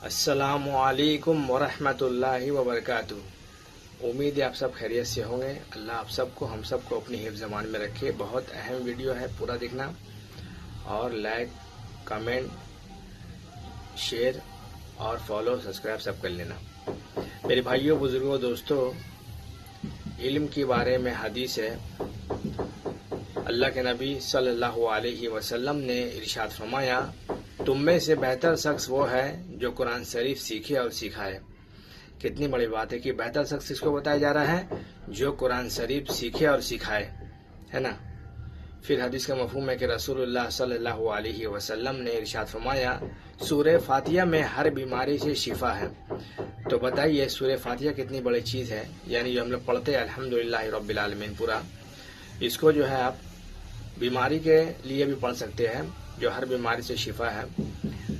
السلام علیکم ورحمۃ اللہ وبرکاتہ۔ امید ہے آپ سب خیریت سے ہوں گے۔ اللہ آپ سب کو ہم سب کو اپنی حفظ امان میں رکھے۔ بہت اہم ویڈیو ہے، پورا دیکھنا اور لائک کمنٹ شیئر اور فالو سبسکرائب سب کر لینا۔ میرے بھائیوں بزرگوں دوستوں، علم کے بارے میں حدیث ہے، اللہ کے نبی صلی اللہ علیہ وسلم نے ارشاد فرمایا، تم میں سے بہتر شخص وہ ہے جو قرآن شریف سیکھے اور سکھائے۔ کتنی بڑی بات ہے کہ بہتر شخص اس کو بتایا جا رہا ہے جو قرآن شریف سیکھے اور سکھائے، ہے نا۔ پھر حدیث کا مفہوم ہے کہ رسول اللہ صلی اللہ علیہ وسلم نے ارشاد فرمایا، سورہ فاتحہ میں ہر بیماری سے شفا ہے۔ تو بتائیے سورہ فاتحہ کتنی بڑی چیز ہے، یعنی جو ہم لوگ پڑھتے ہیں الحمدللہ رب العالمین پورا، اس کو جو ہے آپ بیماری کے لیے بھی پڑھ سکتے ہیں، جو ہر بیماری سے شفا ہے۔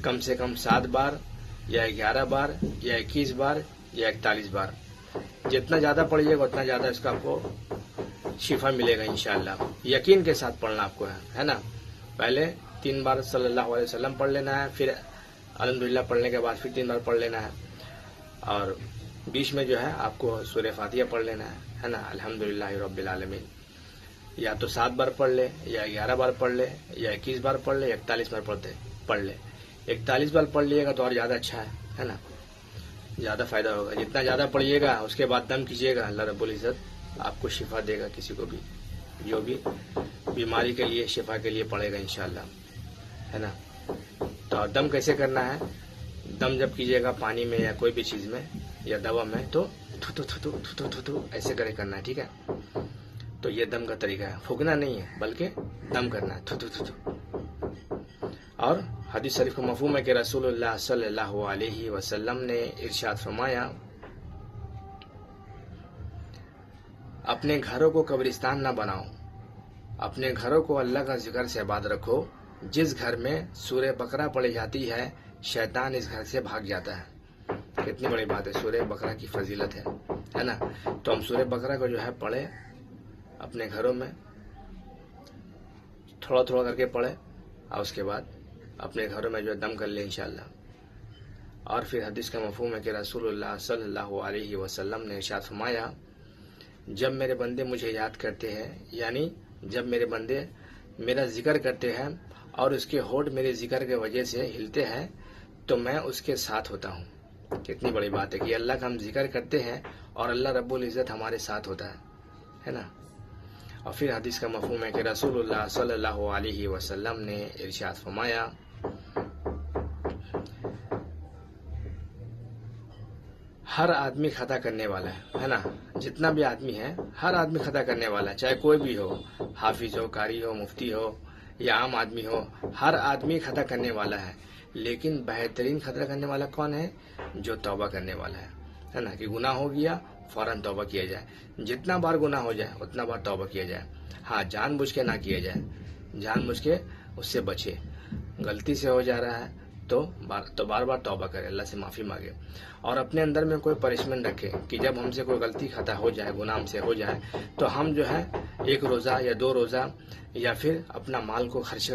کم سے کم 7 بار یا 11 بار یا 21 بار یا 41 بار، جتنا زیادہ پڑھیے گا اتنا زیادہ اس کا آپ کو شفا ملے گا انشاءاللہ۔ یقین کے ساتھ پڑھنا آپ کو ہے نا۔ پہلے 3 بار صلی اللہ علیہ وسلم پڑھ لینا ہے، پھر الحمدللہ پڑھنے کے بعد پھر 3 بار پڑھ لینا ہے، اور بیچ میں جو ہے آپ کو سورہ فاتحہ پڑھ لینا ہے نا، الحمدللہ رب العالمین۔ یا تو 7 بار پڑھ لے یا 11 بار پڑھ لے یا 21 بار پڑھ لے یا 41 بار پڑھ لے۔ 41 بار پڑھ لیے گا تو اور زیادہ اچھا ہے نا، زیادہ فائدہ ہوگا۔ جتنا زیادہ پڑھیے گا اس کے بعد دم کیجیے گا، اللہ رب العزت آپ کو شفا دے گا، کسی کو بھی جو بھی بیماری کے لیے شفا کے لیے پڑھے گا انشاءاللہ، ہے نا۔ تو دم کیسے کرنا ہے؟ دم جب کیجیے گا پانی میں یا کوئی بھی چیز میں یا دوا میں تو تھو تھو تھو تھو تھو ایسے کرنا ہے، ٹھیک ہے۔ تو یہ دم کا طریقہ ہے، پھونکنا نہیں ہے بلکہ دم کرنا ہے، تھو تھو تھو تھو۔ اور حدیث شریف کا مفہوم ہے کہ رسول اللہ صلی اللہ علیہ وسلم نے ارشاد فرمایا، اپنے گھروں کو قبرستان نہ بناؤ، اپنے گھروں کو اللہ کا ذکر سے آباد رکھو۔ جس گھر میں سورہ بقرہ پڑھی جاتی ہے شیطان اس گھر سے بھاگ جاتا ہے۔ کتنی بڑی بات ہے، سورہ بقرہ کی فضیلت ہے نا۔ تو ہم سورہ بقرہ کو جو ہے پڑھیں اپنے گھروں میں، تھوڑا تھوڑا کر کے پڑھیں، اور اس کے بعد اپنے گھروں میں جو دم کر لیں انشاءاللہ۔ اور پھر حدیث کا مفہوم ہے کہ رسول اللہ صلی اللہ علیہ وسلم نے ارشاد فرمایا، جب میرے بندے مجھے یاد کرتے ہیں، یعنی جب میرے بندے میرا ذکر کرتے ہیں اور اس کے ہونٹ میرے ذکر کے وجہ سے ہلتے ہیں تو میں اس کے ساتھ ہوتا ہوں۔ کتنی بڑی بات ہے کہ اللہ کا ہم ذکر کرتے ہیں اور اللہ رب العزت ہمارے ساتھ ہوتا ہے نا۔ اور پھر حدیث کا مفہوم ہے کہ رسول اللہ صلی اللہ علیہ وسلم نے ارشاد فرمایا، ہر آدمی خطا کرنے والا ہے نا۔ جتنا بھی آدمی ہے ہر آدمی خطا کرنے والا ہے، چاہے کوئی بھی ہو، حافظ ہو، قاری ہو، مفتی ہو یا عام آدمی ہو، ہر آدمی خطا کرنے والا ہے۔ لیکن بہترین خطا کرنے والا کون ہے؟ جو توبہ کرنے والا ہے نا، کہ گناہ ہو گیا فوراً توبہ کیا جائے، جتنا بار گناہ ہو جائے اتنا بار توبہ کیا جائے۔ ہاں جان بوجھ کے نہ کیا جائے، جان بوجھ کے اس سے بچے۔ غلطی سے ہو جا رہا ہے تو بار بار توبہ کرے، اللہ سے معافی مانگے، اور اپنے اندر میں کوئی پنشمنٹ رکھے کہ جب ہم سے کوئی غلطی خطا ہو جائے، گناہ ہم سے ہو جائے تو ہم جو ہے 1 روزہ یا 2 روزہ یا پھر اپنا مال کو خرچ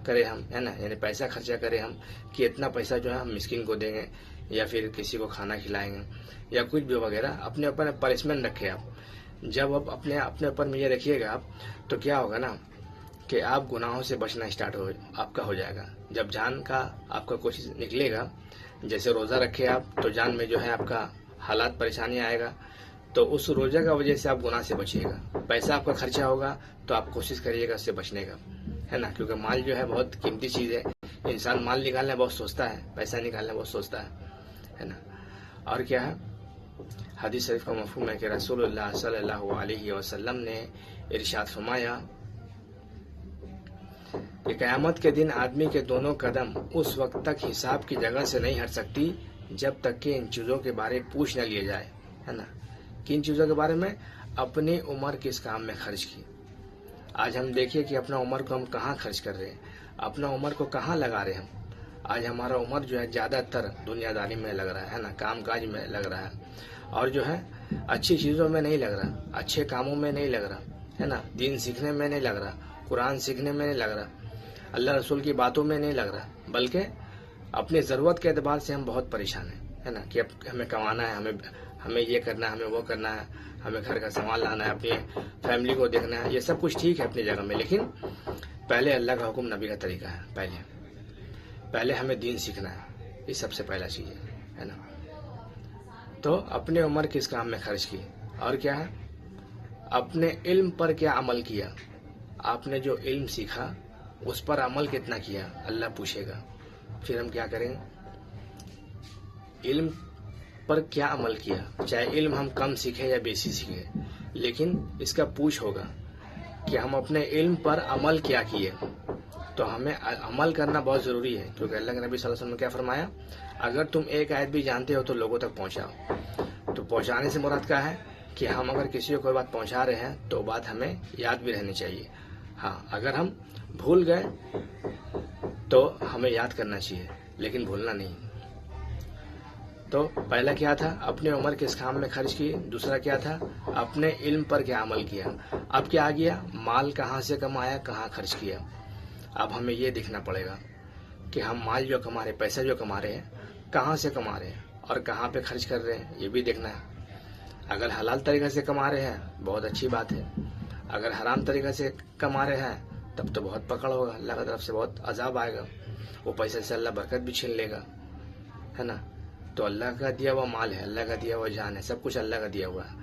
کرے ہم، ہے نا، یعنی پیسہ خرچہ کرے ہم کہ اتنا پیسہ جو ہے ہم مسکین کو دیں گے یا پھر کسی کو کھانا کھلائیں گے یا کچھ بھی وغیرہ۔ اپنے اوپر پنشمنٹ رکھے آپ۔ جب آپ اپنے اوپر میں یہ رکھیے گا آپ تو کیا ہوگا نا کہ آپ گناہوں سے بچنا آپ کا ہو جائے گا۔ جب جان کا آپ کا کوشش نکلے گا، جیسے روزہ رکھے آپ تو جان میں جو ہے آپ کا حالات پریشانی آئے گا، تو اس روزہ کا وجہ سے آپ گناہ سے بچیے گا۔ پیسہ آپ کا خرچہ ہوگا تو آپ کوشش کریے گا اس سے بچنے کا، ہے نا، کیونکہ مال جو ہے بہت قیمتی چیز ہے۔ انسان مال نکالنا بہت سوچتا ہے، پیسہ نکالنا بہت سوچتا ہے نا۔ اور کیا ہے، حدیث شریف کا مفہوم ہے کہ رسول اللہ صلی اللہ علیہ وسلم نے ارشاد فرمایا کہ قیامت کے دن آدمی کے دونوں قدم اس وقت تک حساب کی جگہ سے نہیں ہٹ سکتی جب تک کہ ان چیزوں کے بارے پوچھ نہ لیا جائے، ہے نا۔ کن چیزوں کے بارے میں؟ اپنی عمر کس کام میں خرچ کی۔ آج ہم دیکھیے کہ اپنا عمر کو ہم کہاں خرچ کر رہے ہیں، اپنا عمر کو کہاں لگا رہے ہیں ہم۔ آج ہمارا عمر جو ہے زیادہ تر دنیا داری میں لگ رہا ہے نا، کام کاج میں لگ رہا ہے، اور جو ہے اچھی چیزوں میں نہیں لگ رہا، اچھے کاموں میں نہیں لگ رہا، ہے نا، دین سیکھنے میں نہیں لگ رہا، قرآن سیکھنے میں نہیں لگ رہا، اللہ رسول کی باتوں میں نہیں لگ رہا، بلکہ اپنی ضرورت کے اعتبار سے ہم بہت پریشان ہیں، ہے نا، کہ اب ہمیں کمانا ہے، ہمیں یہ کرنا ہے، ہمیں وہ کرنا ہے، ہمیں گھر کا سامان لانا ہے، اپنی فیملی کو دیکھنا ہے. یہ سب کچھ ٹھیک ہے اپنی جگہ میں، لیکن پہلے اللہ کا حکم، نبی کا طریقہ ہے. پہلے ہمیں دین سیکھنا ہے، یہ سب سے پہلا چیز ہے نا. تو اپنے عمر کس کام میں خرچ کی، اور کیا ہے، اپنے علم پر کیا عمل کیا. آپ نے جو علم سیکھا اس پر عمل کتنا کیا، اللہ پوچھے گا. پھر ہم کیا کریں گے، علم پر کیا عمل کیا. چاہے علم ہم کم سیکھیں یا بیسی سیکھیں، لیکن اس کا پوچھ ہوگا کہ ہم اپنے علم پر عمل کیا کیے. تو ہمیں عمل کرنا بہت ضروری ہے، کیونکہ اللہ کے نبی صلی اللہ علیہ وسلم نے کیا فرمایا، اگر تم ایک آیت بھی جانتے ہو تو لوگوں تک پہنچاؤ. تو پہنچانے سے مراد کیا ہے کہ ہم اگر کسی کو کوئی بات پہنچا رہے ہیں تو بات ہمیں یاد بھی رہنی چاہیے. ہاں، اگر ہم بھول گئے تو ہمیں یاد کرنا چاہیے، لیکن بھولنا نہیں. تو پہلا کیا تھا، اپنے عمر کس کام میں خرچ کی. دوسرا کیا تھا، اپنے علم پر کیا عمل کیا. اب کیا آ گیا، مال کہاں سے کمایا، کہاں خرچ کیا. اب ہمیں یہ دیکھنا پڑے گا کہ ہم مال جو کما رہے، پیسہ جو کما رہے ہیں، کہاں سے کما رہے ہیں اور کہاں پہ خرچ کر رہے ہیں، یہ بھی دیکھنا ہے. اگر حلال طریقے سے کما رہے ہیں بہت اچھی بات ہے. اگر حرام طریقے سے کما رہے ہیں تب تو بہت پکڑ ہوگا، اللہ کی طرف سے بہت عذاب آئے گا. وہ پیسے سے اللہ برکت بھی چھین لے گا، ہے نا. تو اللہ کا دیا ہوا مال ہے، اللہ کا دیا ہوا جان ہے، سب کچھ اللہ کا دیا ہوا ہے.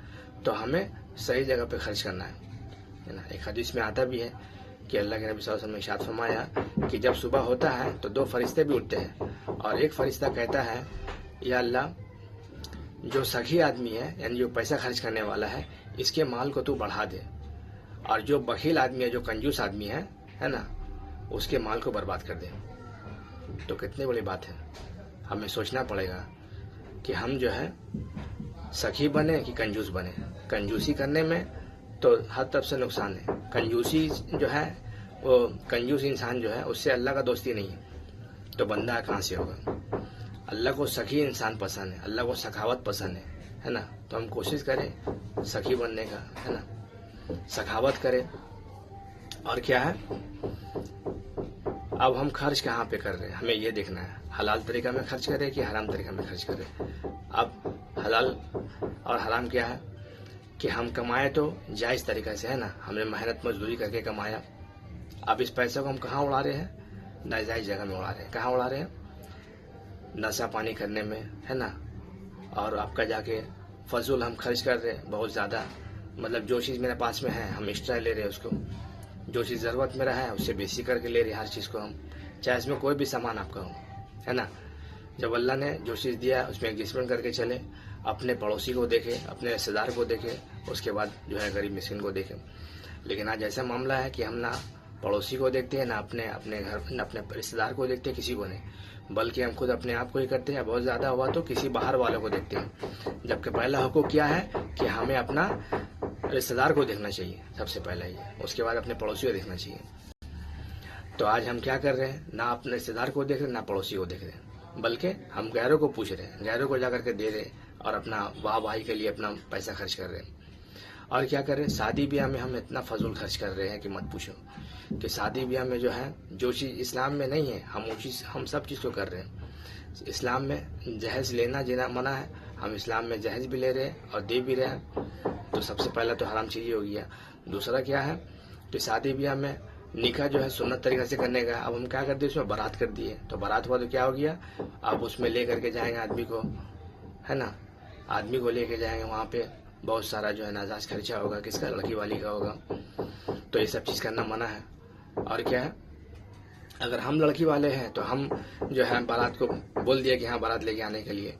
تو ہمیں صحیح جگہ پہ خرچ کرنا ہے نا. ایک حدیث میں آتا بھی ہے کہ اللہ کے نبی صلی اللہ علیہ وسلم نے ارشاد فرمایا کہ جب صبح ہوتا ہے تو 2 فرشتے بھی اٹھتے ہیں، اور ایک فرشتہ کہتا ہے، یا اللہ، جو سخی آدمی ہے، یعنی جو پیسہ خرچ کرنے والا ہے، اس کے مال کو تو بڑھا دے، اور جو بخیل آدمی ہے، جو کنجوس آدمی ہے نا، اس کے مال کو برباد کر دے. تو کتنی بڑی بات ہے. ہمیں سوچنا پڑے گا کہ ہم جو ہے سخی بنے کہ کنجوس بنے. کنجوسی کرنے میں تو ہر طرف سے نقصان ہے. کنجوسی جو ہے، وہ کنجوس انسان جو ہے، اس سے اللہ کا دوستی نہیں ہے، تو بندہ کہاں سے ہوگا. اللہ کو سخی انسان پسند ہے، اللہ کو سخاوت پسند ہے نا. تو ہم کوشش کریں سخی بننے کا، ہے نا، سخاوت کریں. اور کیا ہے، اب ہم خرچ کہاں پہ کر رہے ہیں، ہمیں یہ دیکھنا ہے. حلال طریقہ میں خرچ کریں کہ حرام طریقہ میں خرچ کریں. اب حلال اور حرام کیا ہے کہ ہم کمائے تو جائز طریقہ سے، ہے نا، ہم نے محنت مزدوری کر کے کمایا. اب اس پیسے کو ہم کہاں اڑا رہے ہیں، ناجائز جگہ میں اڑا رہے ہیں. کہاں اڑا رہے ہیں، نشہ پانی کرنے میں، ہے نا. اور آپ کا جا کے فضول ہم خرچ کر رہے ہیں بہت زیادہ. مطلب جو چیز میرے پاس میں ہے ہم ایکسٹرا لے رہے ہیں اس کو، جو چیز ضرورت میں رہا ہے اس سے بیسی کر کے لے رہے ہیں ہر چیز کو ہم، چاہے اس میں کوئی بھی سامان آپ کا ہو، ہے نا. جب اللہ نے جو چیز دیا اس میں ایڈجسٹمنٹ کر کے چلے. اپنے پڑوسی کو دیکھے، اپنے رشتے دار کو دیکھے، اس کے بعد جو ہے غریب مسکین کو دیکھے. لیکن آج ایسا معاملہ ہے کہ ہم نہ پڑوسی کو دیکھتے ہیں، نہ اپنے گھر، نہ اپنے رشتے دار کو دیکھتے ہیں، کسی کو نہیں، بلکہ ہم خود اپنے آپ کو ہی کرتے ہیں. بہت زیادہ ہوا تو کسی باہر والوں کو دیکھتے ہیں. جبکہ پہلا حقوق کیا ہے کہ ہمیں اپنا رشتے دار کو دیکھنا چاہیے سب سے پہلا ہی، اس کے بعد اپنے پڑوسی کو دیکھنا چاہیے. تو آج ہم کیا کر رہے ہیں، نہ اپنے رشتے دار کو دیکھ رہے، نہ پڑوسی کو دیکھ رہے ہیں، بلکہ ہم غیروں کو پوچھ رہے ہیں، غیروں کو جا کر کے دے رہے اور اپنا واہ واہی کے لیے اپنا پیسہ خرچ کر رہے ہیں. اور کیا کر رہے ہیں، شادی بیاہ میں ہم اتنا فضول خرچ کر رہے ہیں کہ مت پوچھو. کہ شادی بیاہ میں جو ہے جو چیز اسلام میں نہیں ہے ہم سب چیز کو کر رہے ہیں. اسلام میں جہیز لینا دینا منع ہے، ہم اسلام میں جہیز بھی لے رہے ہیں اور دے بھی رہے ہیں. تو سب سے پہلا تو حرام چیز ہی ہو گیا. دوسرا کیا ہے کہ شادی بیاہ میں نکاح جو ہے سنت طریقے سے کرنے کا، اب ہم کیا کر دیے، اس میں بارات کر دیے. تو بارات ہوا تو کیا ہو گیا، اب اس میں لے کر کے جائیں گے آدمی کو، ہے نا، آدمی کو لے کے جائیں گے وہاں پہ بہت سارا جو ہے ناجائز خرچہ ہوگا، کس کا، لڑکی والی کا ہوگا. تو یہ سب چیز کرنا منع ہے. اور کیا ہے، اگر ہم لڑکی والے ہیں تو ہم جو ہے بارات کو بول دیا کہ ہاں بارات لے کے آنے کے لیے،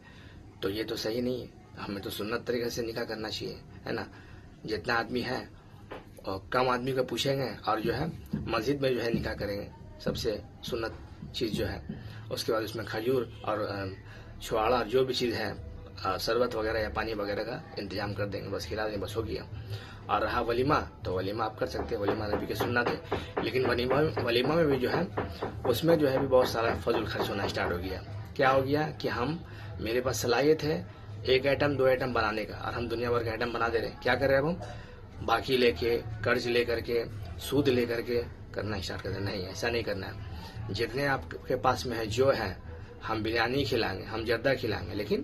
تو یہ تو صحیح نہیں ہے. ہمیں تو سنت طریقے سے نکاح کرنا چاہیے، ہے نا. جتنا آدمی ہے اور کم آدمی کو پوچھیں گے اور جو ہے مسجد میں جو ہے نکاح کریں گے، سب سے سنت چیز جو ہے. اس کے بعد اس میں کھجور اور چھواڑا جو بھی چیز ہے، شربت وغیرہ یا پانی وغیرہ کا انتظام کر دیں گے، بس کھلا دیں گے، بس ہو گیا. اور رہا ولیمہ، تو ولیمہ آپ کر سکتے ہیں، ولیمہ نبی کی سنت ہے. لیکن ولیمہ میں بھی جو ہے اس میں جو ہے بھی بہت سارا فضول خرچ ہونا اسٹارٹ ہو گیا. کیا ہو گیا کہ میرے پاس صلاحیت ہے 1 آئٹم 2 آئٹم بنانے کا، اور ہم دنیا بھر کا آئٹم بنا دے رہے ہیں. کیا کر رہے ہیں اب ہم، باقی لے کے، قرض لے کر کے، سود لے کر کے کرنا اسٹارٹ کر دیں. نہیں، ایسا نہیں کرنا ہے. جتنے آپ کے پاس میں ہے جو ہے ہم بریانی کھلائیں گے, ہم جردہ کھلائیں گے, لیکن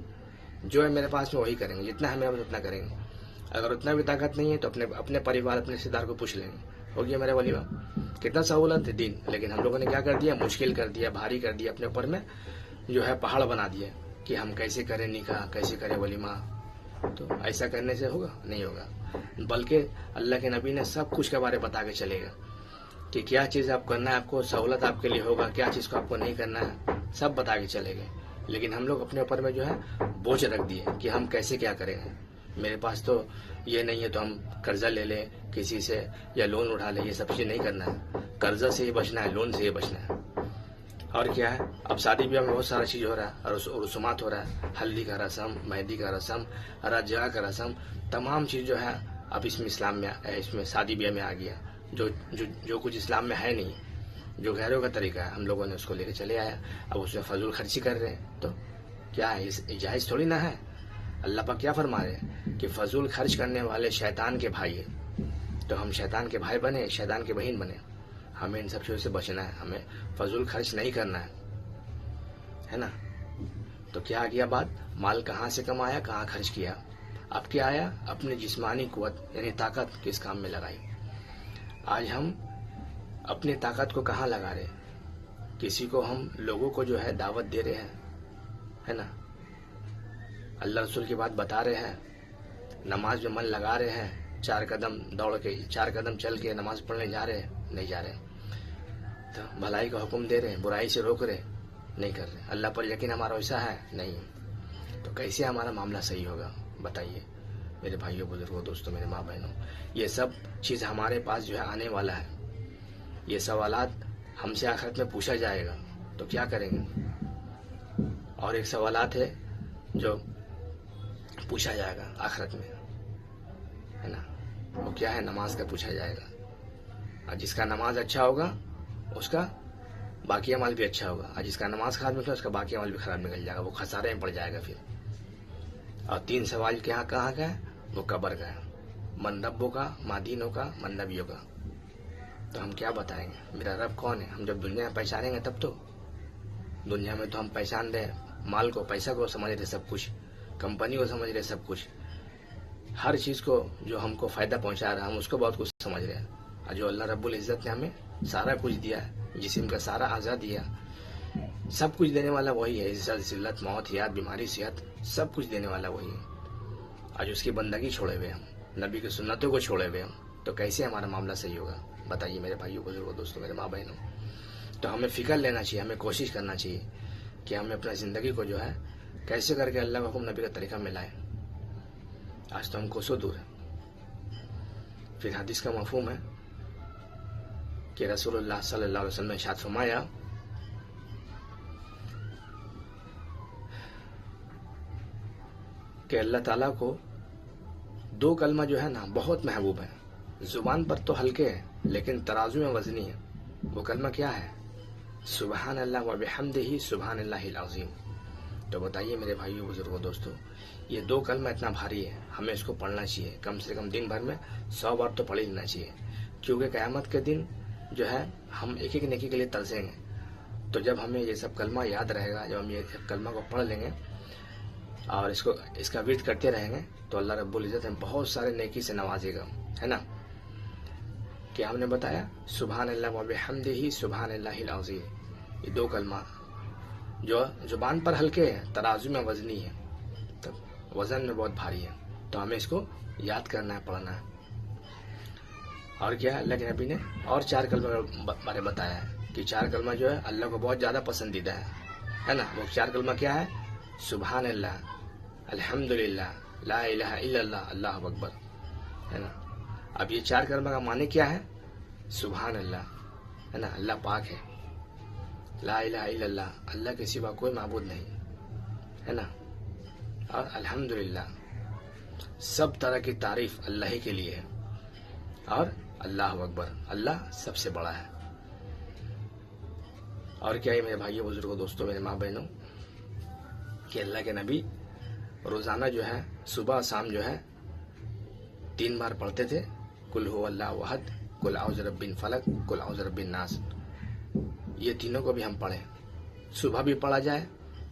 جو ہے میرے پاس میں وہی کریں گے, جتنا ہے میرے پاس اتنا کریں گے. اگر اتنا بھی طاقت نہیں ہے تو اپنے پریوار, اپنے رشتے دار کو پوچھ لیں گے. ہو گیا میرا ولیمہ. کتنا سہولت ہے دین, لیکن ہم لوگوں نے کیا کر دیا, مشکل کر دیا, بھاری کر دیا, اپنے اوپر میں جو ہے پہاڑ بنا دیا کہ ہم کیسے کریں نکاح, کیسے کریں ولیمہ. تو ایسا کرنے سے ہوگا نہیں ہوگا, بلکہ اللہ کے نبی نے سب کچھ کے بارے بتا کے چلے گا کہ کیا چیز آپ کرنا ہے, آپ کو سہولت آپ کے لیے ہوگا, کیا چیز کو آپ کو نہیں کرنا ہے, سب بتا کے چلے گئے. لیکن ہم لوگ اپنے اوپر میں جو ہے بوجھ رکھ دیے کہ ہم کیسے کیا کریں گے. میرے پاس تو یہ نہیں ہے تو ہم قرضہ لے لیں کسی سے یا لون اٹھا لیں, یہ سب چیز نہیں کرنا ہے. قرضہ سے ہی بچنا ہے, لون سے ہی بچنا ہے. اور کیا ہے, اب شادی بیاہ میں بہت سارا چیز ہو رہا ہے, اور رسومات ہو رہا ہے, ہلدی کا رسم, مہندی کا رسم, رات جگہ کا رسم, تمام چیز جو ہے اب اس میں اسلام میں, اس میں شادی بیاہ میں آ گیا. جو کچھ اسلام میں ہے نہیں, جو غیروں کا طریقہ ہے, ہم لوگوں نے اس کو لے کے چلے آیا. اب اس میں فضول خرچی کر رہے ہیں, تو کیا ہے, جائز تھوڑی نہ ہے. اللہ پاک کیا فرما رہے ہیں کہ فضول خرچ کرنے والے شیطان کے بھائی ہیں. تو ہم شیطان کے بھائی بنے, شیطان کے بہن بنے. ہمیں ان سب چیزوں سے بچنا ہے, ہمیں فضول خرچ نہیں کرنا ہے نا. تو کیا کیا بات, مال کہاں سے کمایا, کہاں خرچ کیا. اب کیا آیا, اپنی جسمانی قوت یعنی طاقت کس کام میں لگائی. آج ہم اپنی طاقت کو کہاں لگا رہے, کسی کو ہم لوگوں کو جو ہے دعوت دے رہے ہیں, ہے نا, اللہ رسول کی بات بتا رہے ہیں, نماز میں من لگا رہے ہیں, 4 قدم دوڑ کے, 4 قدم چل کے نماز پڑھنے جا رہے ہیں, نہیں جا رہے. تو بھلائی کا حکم دے رہے ہیں, برائی سے روک رہے, نہیں کر رہے. اللہ پر یقین ہمارا ویسا ہے نہیں. تو کیسے ہمارا معاملہ صحیح ہوگا بتائیے میرے بھائیوں, بزرگوں, دوستوں, میرے ماں بہنوں. یہ سب چیز ہمارے پاس جو ہے آنے والا ہے. یہ سوالات ہم سے آخرت میں پوچھا جائے گا, تو کیا کریں گے. اور ایک سوالات ہے جو پوچھا جائے گا آخرت میں, ہے نا, وہ کیا ہے, نماز کا پوچھا جائے گا. اور جس کا نماز اچھا ہوگا اس کا باقی عمل بھی اچھا ہوگا, اور جس کا نماز خراب نکلا اس کا باقی عمل بھی خراب نکل جائے گا, وہ خسارے میں پڑ جائے گا پھر. اور 3 سوال کہاں کا ہے, وہ قبر کا ہے. من ربوں کا, ما دینوں کا, من نبیوں کا. تو ہم کیا بتائیں گے, میرا رب کون ہے. ہم جب دنیا میں پہچانیں گے تب تو. دنیا میں تو ہم پہچان رہے مال کو, پیسہ کو سمجھ رہے سب کچھ, کمپنی کو سمجھ رہے سب کچھ, ہر چیز کو جو ہم کو فائدہ پہنچا رہا ہے ہم اس کو بہت کچھ سمجھ رہے ہیں. اور جو اللہ رب العزت نے ہمیں سارا کچھ دیا ہے, جسم کا سارا اعضاء دیا, سب کچھ دینے والا وہی ہے. عزت, ذلت, موت, حیات, بیماری, صحت, سب کچھ دینے والا وہی ہے. آج اس کی بندگی چھوڑے ہوئے ہم, نبی کی سنتوں کو چھوڑے ہوئے ہم, تو کیسے ہمارا معاملہ صحیح ہوگا بتائیے میرے بھائیوں, بزرگوں, دوستوں, میرے ماں بہنوں. تو ہمیں فکر لینا چاہیے, ہمیں کوشش کرنا چاہیے کہ ہمیں اپنا زندگی کو جو ہے کیسے کر کے اللہ کا حکم, نبی کا طریقہ میں لائیں. آج تو ہم کو سو دور ہے. پھر حدیث کا مفہوم ہے کہ رسول اللہ صلی اللہ علیہ وسلم نے ارشاد فرمایا کہ اللہ تعالیٰ کو 2 کلمہ جو ہے نا بہت محبوب ہے. زبان پر تو ہلکے ہیں لیکن ترازو میں وزنی ہے. وہ کلمہ کیا ہے, سبحان اللہ و بحمدہ سبحان اللہ العظیم. تو بتائیے میرے بھائیوں, بزرگوں, دوستوں, یہ 2 کلمہ اتنا بھاری ہے, ہمیں اس کو پڑھنا چاہیے. کم سے کم دن بھر میں 100 بار تو پڑھ لینا چاہیے, کیونکہ قیامت کے دن جو ہے ہم ایک ایک نیکی کے لیے ترسیں گے. تو جب ہمیں یہ سب کلمہ یاد رہے گا, جب ہم یہ سب کلمہ کو پڑھ لیں گے اور اس کا ورد کرتے رہیں گے, تو اللہ رب العزت ہم بہت سارے نیکی سے نوازے گا, ہے نا. کہ ہم نے بتایا سبحان اللہ و بحمدہ سبحان اللہ العظیم, یہ 2 کلمہ جو زبان پر ہلکے ہیں, ترازو میں وزنی ہے, تو وزن میں بہت بھاری ہے. تو ہمیں اس کو یاد کرنا ہے, پڑھنا ہے. اور کیا اللہ کے نبی نے اور 4 کلمہ کے بارے بتایا ہے کہ 4 کلمہ جو ہے اللہ کو بہت زیادہ پسندیدہ ہے نا. وہ 4 کلمہ کیا ہے, سبحان اللہ, الحمدللہ, لا الہ الا اللہ, اللہ اکبر, ہے نا. اب یہ 4 کلمہ کا معنی کیا ہے, سبحان اللہ, ہے نا, اللہ پاک ہے. لا الہ الا اللہ, اللہ کے سوا کوئی معبود نہیں, ہے نا. اور الحمدللہ, سب طرح کی تعریف اللہ ہی کے لیے ہے. اور اللہ اکبر, اللہ سب سے بڑا ہے. اور کیا ہے میرے بھائیوں, بزرگوں, دوستوں, میرے ماں بہنوں, کہ اللہ کے نبی روزانہ جو ہے صبح شام جو ہے 3 بار پڑھتے تھے, قل هو اللہ احد, قل اعوذ برب الفلق, قل اعوذ برب الناس. یہ تینوں کو بھی ہم پڑھیں, صبح بھی پڑھا جائے